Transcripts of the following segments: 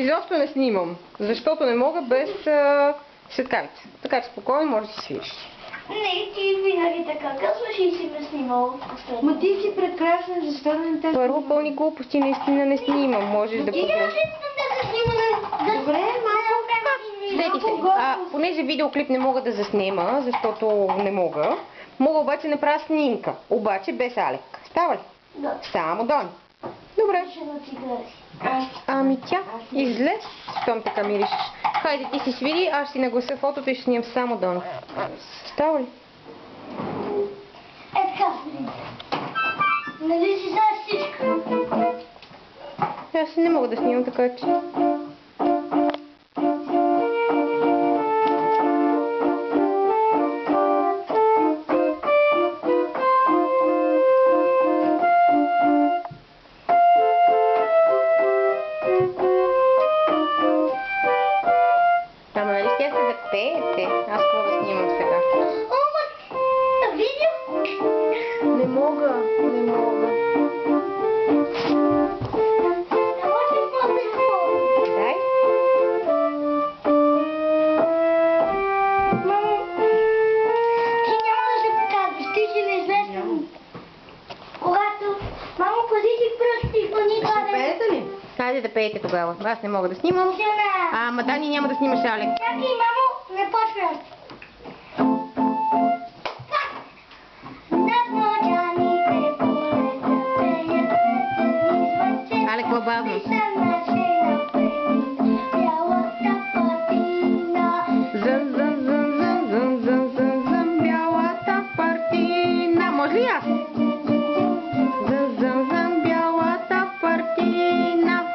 изобщо не снимам, защото не мога без светкавица. Така че спокойно може да си свириш. Не, ти винаги така казваш и си ме снимал. Ма ти си прекрасна, защо не те... Първо пълни глупости наистина не снимам. Можеш да Ти погледнеш. Добре, Сети се. Понеже видеоклип не мога да заснема, защото не мога, мога обаче да направя снимка. Обаче без Алек. Става ли? Да. Само Дони. Добре. Ще на цигари. Ами тя излез, щом така миришеш. Хайде ти си свири, аз ще си наглася фотото и ще снимам само Дони. Става ли? Е така, нали си знаеш всичко? Аз не мога да снимам така, че... Ама нали ще се да пеете? Аз какво да снимам сега? Видео? Не мога, не мога. Дай. Мамо, ти няма да се показваш, ти ще не излезеш. Когато мамо пази си пръсти, пани Ще каде. пеете ли? Хайде да пеете тогава. Аз не мога да снимам. Жена. Ама Дани няма да снимаш Алек. Чакай, мамо, не почвай. Алек, по-бавно. Зън, зън, зън, зън, зън, зън, зън, зън, бялата партина. Може ли аз? Зън, зън, зън, бялата партина.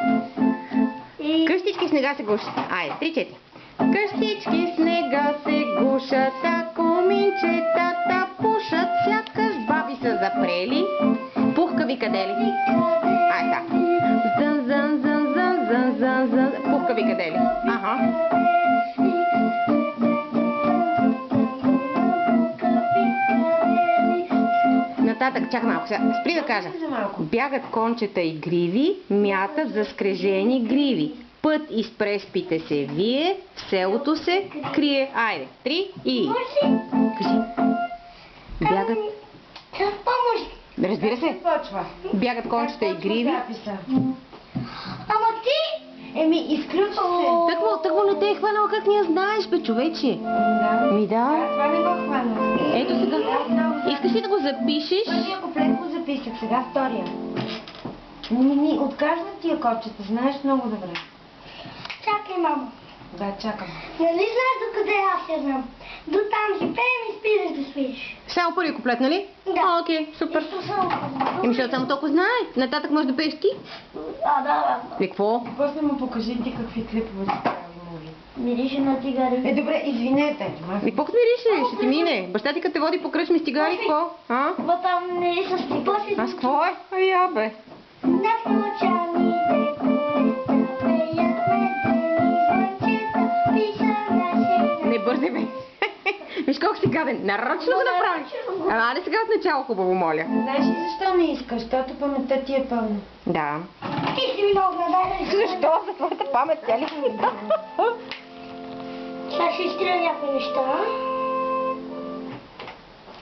Къщички снега се гушат. Айде, 3-4. Къщички снега се гушат, ако минчетата пушат, сякаш баби са запрели. Пухкави къде ли? Ай, така. Зън, зън, зън, зън, зън, зън, зън. Пухкави къде ли? Аха. Нататък, чакай малко сега. Спри да кажа. Бягат кончета и гриви, мятат за скрежени гриви. Път из преспите се вие, в селото се крие. Айде, 3 и... Кажи. Бягат... Помощ. Разбира се. Почва. Бягат кончета и гриви. Ама ти? Еми, изключи се. Тъкво не те е хванала, как не я знаеш, бе, човече. Да. Ми да. Това не го хвана. Ето сега. Искаш ли да го запишеш? Първия куплет го записах, сега втория. Отказват тия копчета, знаеш много добре. Чакай, мамо. Да, чакам. Нали знаеш докъде аз я знам? До там си пеем и спираш да свириш. Само първи куплет, нали? Да. Окей, супер. Нищо само. Еми, защото само толкова знае. Нататък можеш да пееш ти. Да. И какво? После му покажи ти какви клипове си прави, моли. Мирише на цигари. Добре, извинете. И какво като мириш, ще ти мине? Баща ти като те води по кръчми с цигари, какво? А? Ма там не са стипаси. Аз какво е? Ай, абе. Над мълчаните колета пеят медени звънчета, писа на Не бързи, бе. Виж колко си гаден. Нарочно го направиш. Айде сега от начало хубаво, моля. Знаеш ли защо не искаш? Защото паметта ти е пълна. Да. Ти си много нададен. Защо? За твоята памет, тя ли? Сега ще изтрия някои неща.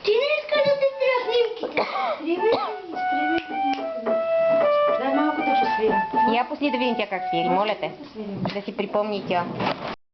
Ти не искаш да ти изтрия снимките. Дай малко да посвиря. Я пусни да видим тя как свири, моля те. Да си припомни тя.